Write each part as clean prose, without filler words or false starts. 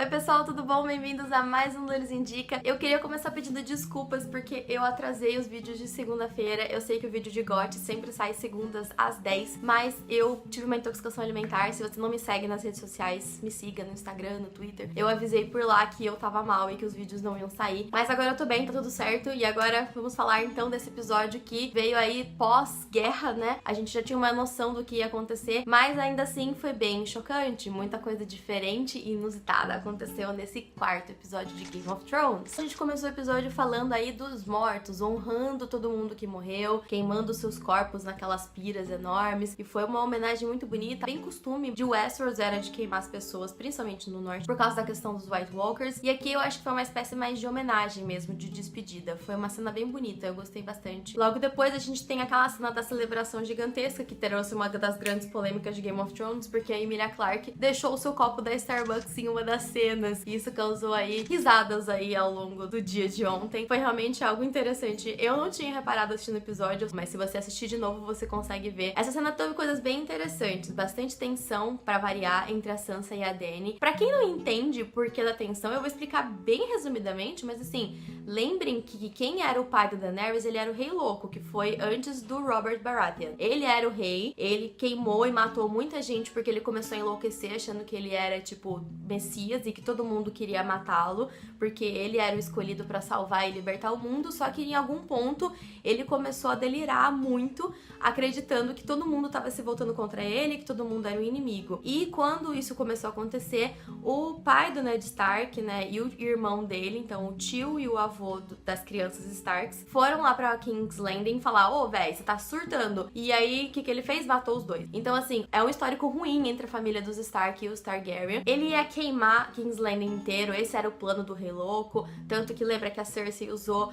Oi pessoal, tudo bom? Bem-vindos a mais um Lores Indica. Eu queria começar pedindo desculpas porque eu atrasei os vídeos de segunda-feira. Eu sei que o vídeo de GOT sempre sai segundas às 10, mas eu tive uma intoxicação alimentar. Se você não me segue nas redes sociais, me siga no Instagram, no Twitter. Eu avisei por lá que eu tava mal e que os vídeos não iam sair. Mas agora eu tô bem, tá tudo certo. E agora vamos falar então desse episódio que veio aí pós-guerra, né? A gente já tinha uma noção do que ia acontecer, mas ainda assim foi bem chocante. Muita coisa diferente e inusitada aconteceu nesse quarto episódio de Game of Thrones. A gente começou o episódio falando aí dos mortos, honrando todo mundo que morreu, queimando seus corpos naquelas piras enormes, e foi uma homenagem muito bonita. Bem costume de Westeros era de queimar as pessoas, principalmente no norte, por causa da questão dos White Walkers, e aqui eu acho que foi uma espécie mais de homenagem mesmo, de despedida. Foi uma cena bem bonita, eu gostei bastante. Logo depois a gente tem aquela cena da celebração gigantesca, que trouxe uma das grandes polêmicas de Game of Thrones, porque a Emilia Clarke deixou o seu copo da Starbucks em uma das cenas, e isso causou aí risadas aí ao longo do dia de ontem. Foi realmente algo interessante. Eu não tinha reparado assistindo o episódio, mas se você assistir de novo, você consegue ver. Essa cena teve coisas bem interessantes, bastante tensão pra variar entre a Sansa e a Dany. Pra quem não entende por que da tensão, eu vou explicar bem resumidamente, mas assim, lembrem que quem era o pai da Daenerys, ele era o Rei Louco, que foi antes do Robert Baratheon. Ele era o rei, ele queimou e matou muita gente porque ele começou a enlouquecer achando que ele era tipo Messias e que todo mundo queria matá-lo, porque ele era o escolhido pra salvar e libertar o mundo. Só que em algum ponto ele começou a delirar muito, acreditando que todo mundo tava se voltando contra ele, que todo mundo era o inimigo. E quando isso começou a acontecer, o pai do Ned Stark, né, e o irmão dele, então o tio e o avô das crianças Starks, foram lá pra King's Landing falar: ô, véi, você tá surtando. E aí, o que ele fez? Matou os dois. Então, assim, é um histórico ruim entre a família dos Stark e os Targaryen. Ele ia queimar King's Landing inteiro, esse era o plano do Rei Louco, tanto que lembra que a Cersei usou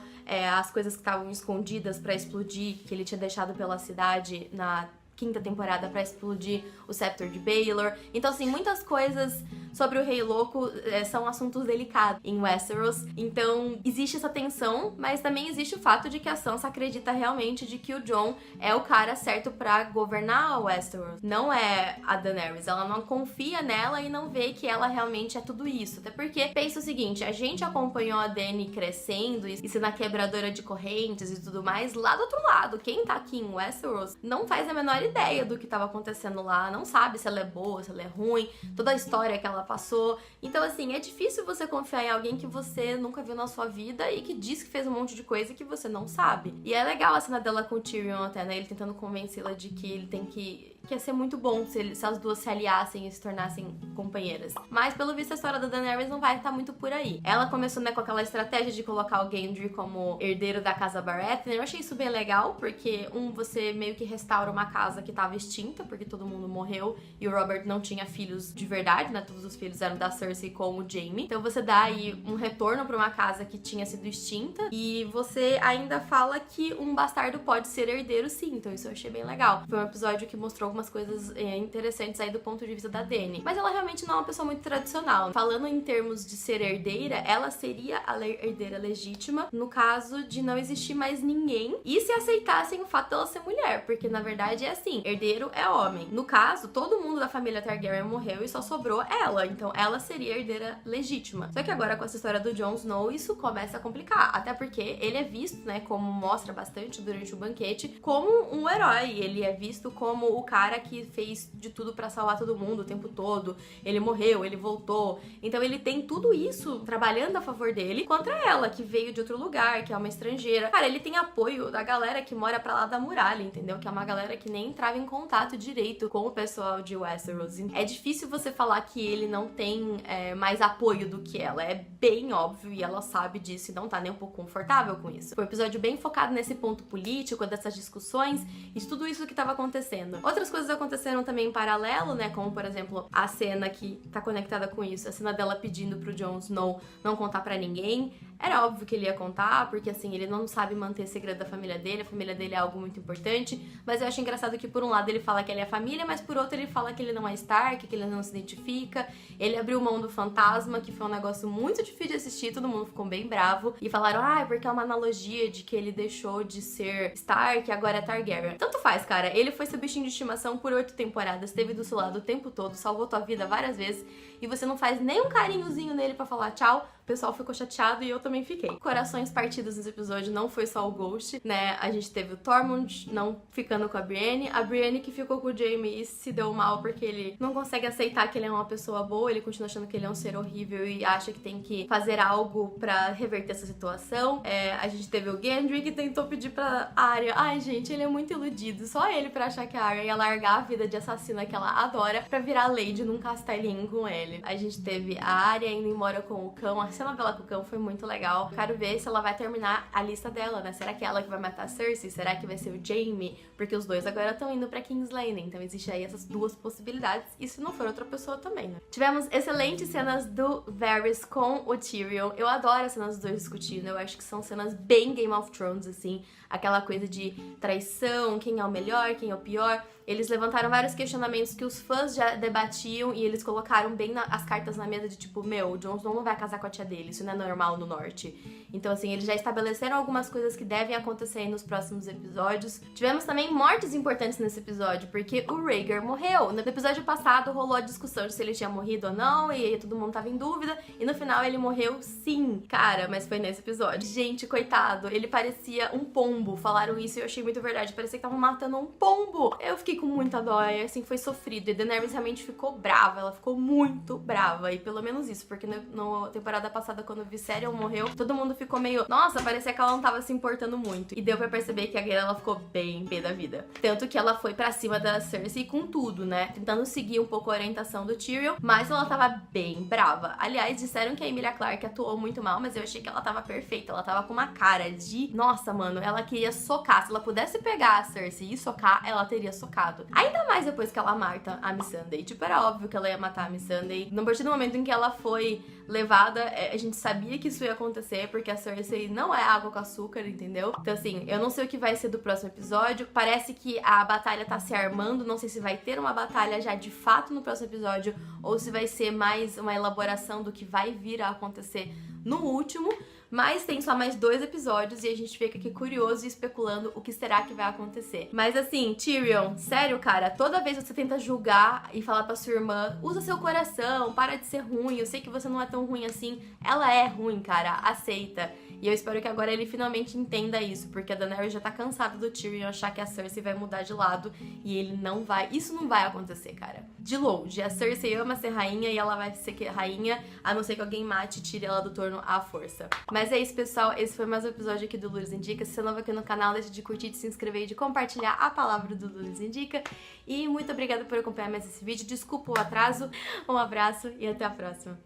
as coisas que estavam escondidas pra explodir, que ele tinha deixado pela cidade na quinta temporada pra explodir o Scepter de Baelor. Então, assim, muitas coisas sobre o Rei Louco são assuntos delicados em Westeros. Então, existe essa tensão, mas também existe o fato de que a Sansa acredita realmente de que o Jon é o cara certo pra governar a Westeros. Não é a Daenerys. Ela não confia nela e não vê que ela realmente é tudo isso. Até porque, pensa o seguinte, a gente acompanhou a Dany crescendo e sendo a quebradora de correntes e tudo mais lá do outro lado. Quem tá aqui em Westeros não faz a menor ideia do que estava acontecendo lá, não sabe se ela é boa, se ela é ruim, toda a história que ela passou. Então, assim, é difícil você confiar em alguém que você nunca viu na sua vida e que diz que fez um monte de coisa que você não sabe. E é legal a cena dela com o Tyrion até, né? Ele tentando convencê-la de que ele tem que ia ser muito bom se as duas se aliassem e se tornassem companheiras. Mas, pelo visto, a história da Daenerys não vai estar muito por aí. Ela começou, né, com aquela estratégia de colocar o Gendry como herdeiro da casa Baratheon. Eu achei isso bem legal, porque, você meio que restaura uma casa que estava extinta, porque todo mundo morreu e o Robert não tinha filhos de verdade, né? Todos os filhos eram da Cersei com o Jaime. Então você dá aí um retorno pra uma casa que tinha sido extinta e você ainda fala que um bastardo pode ser herdeiro, sim. Então isso eu achei bem legal. Foi um episódio que mostrou algumas coisas interessantes aí do ponto de vista da Dany. Mas ela realmente não é uma pessoa muito tradicional. Falando em termos de ser herdeira, ela seria a herdeira legítima no caso de não existir mais ninguém e se aceitassem o fato dela ser mulher, porque na verdade é assim, herdeiro é homem. No caso, todo mundo da família Targaryen morreu e só sobrou ela, então ela seria a herdeira legítima. Só que agora com essa história do Jon Snow, isso começa a complicar, até porque ele é visto, né, como mostra bastante durante o banquete, como um herói. Ele é visto como o cara que fez de tudo pra salvar todo mundo o tempo todo. Ele morreu, ele voltou. Então ele tem tudo isso trabalhando a favor dele contra ela, que veio de outro lugar, que é uma estrangeira. Cara, ele tem apoio da galera que mora pra lá da muralha, entendeu? Que é uma galera que nem entrava em contato direito com o pessoal de Westeros. É difícil você falar que ele não tem mais apoio do que ela. É bem óbvio e ela sabe disso e não tá nem um pouco confortável com isso. Foi um episódio bem focado nesse ponto político, dessas discussões e de tudo isso que tava acontecendo. Outras coisas aconteceram também em paralelo, né? Como, por exemplo, a cena que tá conectada com isso. A cena dela pedindo pro Jon Snow não contar pra ninguém. Era óbvio que ele ia contar, porque assim, ele não sabe manter segredo da família dele, a família dele é algo muito importante, mas eu acho engraçado que por um lado ele fala que ele é família, mas por outro ele fala que ele não é Stark, que ele não se identifica, ele abriu mão do fantasma, que foi um negócio muito difícil de assistir, todo mundo ficou bem bravo, e falaram, porque é uma analogia de que ele deixou de ser Stark e agora é Targaryen. Tanto faz, cara, ele foi seu bichinho de estimação estimação por 8 temporadas, esteve do seu lado o tempo todo, salvou tua vida várias vezes, e você não faz nem um carinhozinho nele pra falar tchau, o pessoal ficou chateado e eu também fiquei. Corações partidos nesse episódio, não foi só o Ghost, né? A gente teve o Tormund não ficando com a Brienne que ficou com o Jaime e se deu mal porque ele não consegue aceitar que ele é uma pessoa boa, ele continua achando que ele é um ser horrível e acha que tem que fazer algo pra reverter essa situação. A gente teve o Gendry que tentou pedir pra Arya. Ai, gente, ele é muito iludido. Só ele pra achar que a Arya ia largar a vida de assassina que ela adora pra virar lady num castelinho com ele. A gente teve a Arya indo embora com o cão. A cena dela com o cão foi muito legal. Quero ver se ela vai terminar a lista dela, né? Será que é ela que vai matar a Cersei? Será que vai ser o Jaime? Porque os dois agora estão indo pra King's Landing. Então existe aí essas duas possibilidades. E se não for outra pessoa também, né? Tivemos excelentes cenas do Varys com o Tyrion. Eu adoro as cenas dos dois discutindo. Eu acho que são cenas bem Game of Thrones, assim. Aquela coisa de traição, quem é o melhor, quem é o pior. Eles levantaram vários questionamentos que os fãs já debatiam e eles colocaram bem as cartas na mesa de tipo, meu, o Jon Snow não vai casar com a tia dele, isso não é normal no norte. Então assim, eles já estabeleceram algumas coisas que devem acontecer aí nos próximos episódios. Tivemos também mortes importantes nesse episódio, porque o Rhaegar morreu. No episódio passado rolou a discussão de se ele tinha morrido ou não, e aí todo mundo tava em dúvida, e no final ele morreu sim. Cara, mas foi nesse episódio. Gente, coitado, ele parecia um pombo. Falaram isso e eu achei muito verdade, parecia que estavam matando um pombo. Eu fiquei com muita dó, e assim, foi sofrido. E Daenerys realmente ficou brava, ela ficou muito brava. E pelo menos isso, porque na temporada passada, quando o Viserion morreu, todo mundo ficou meio, nossa, parecia que ela não tava se importando muito. E deu pra perceber que a guerra, ela ficou bem pé da vida. Tanto que ela foi pra cima da Cersei com tudo, né? Tentando seguir um pouco a orientação do Tyrion, mas ela tava bem brava. Aliás, disseram que a Emilia Clarke atuou muito mal, mas eu achei que ela tava perfeita. Ela tava com uma cara de, nossa, mano, ela queria socar. Se ela pudesse pegar a Cersei e socar, ela teria socado. Ainda mais depois que ela mata a Missandei. Tipo, era óbvio que ela ia matar a Missandei. A partir do momento em que ela foi levada, a gente sabia que isso ia acontecer, porque a Cersei não é água com açúcar, entendeu? Então assim, eu não sei o que vai ser do próximo episódio. Parece que a batalha tá se armando. Não sei se vai ter uma batalha já de fato no próximo episódio, ou se vai ser mais uma elaboração do que vai vir a acontecer no último. Mas tem só mais 2 episódios e a gente fica aqui curioso e especulando o que será que vai acontecer. Mas assim, Tyrion, sério, cara, toda vez você tenta julgar e falar pra sua irmã, usa seu coração, para de ser ruim, eu sei que você não é tão ruim assim. Ela é ruim, cara, aceita. E eu espero que agora ele finalmente entenda isso, porque a Daenerys já tá cansada do Tyrion achar que a Cersei vai mudar de lado e ele não vai. Isso não vai acontecer, cara. De longe, a Cersei ama ser rainha e ela vai ser rainha, a não ser que alguém mate e tire ela do trono à força. Mas é isso, pessoal. Esse foi mais um episódio aqui do Lures Indica. Se você é novo aqui no canal, deixa de curtir, de se inscrever e de compartilhar a palavra do Lures Indica. E muito obrigada por acompanhar mais esse vídeo. Desculpa o atraso. Um abraço e até a próxima.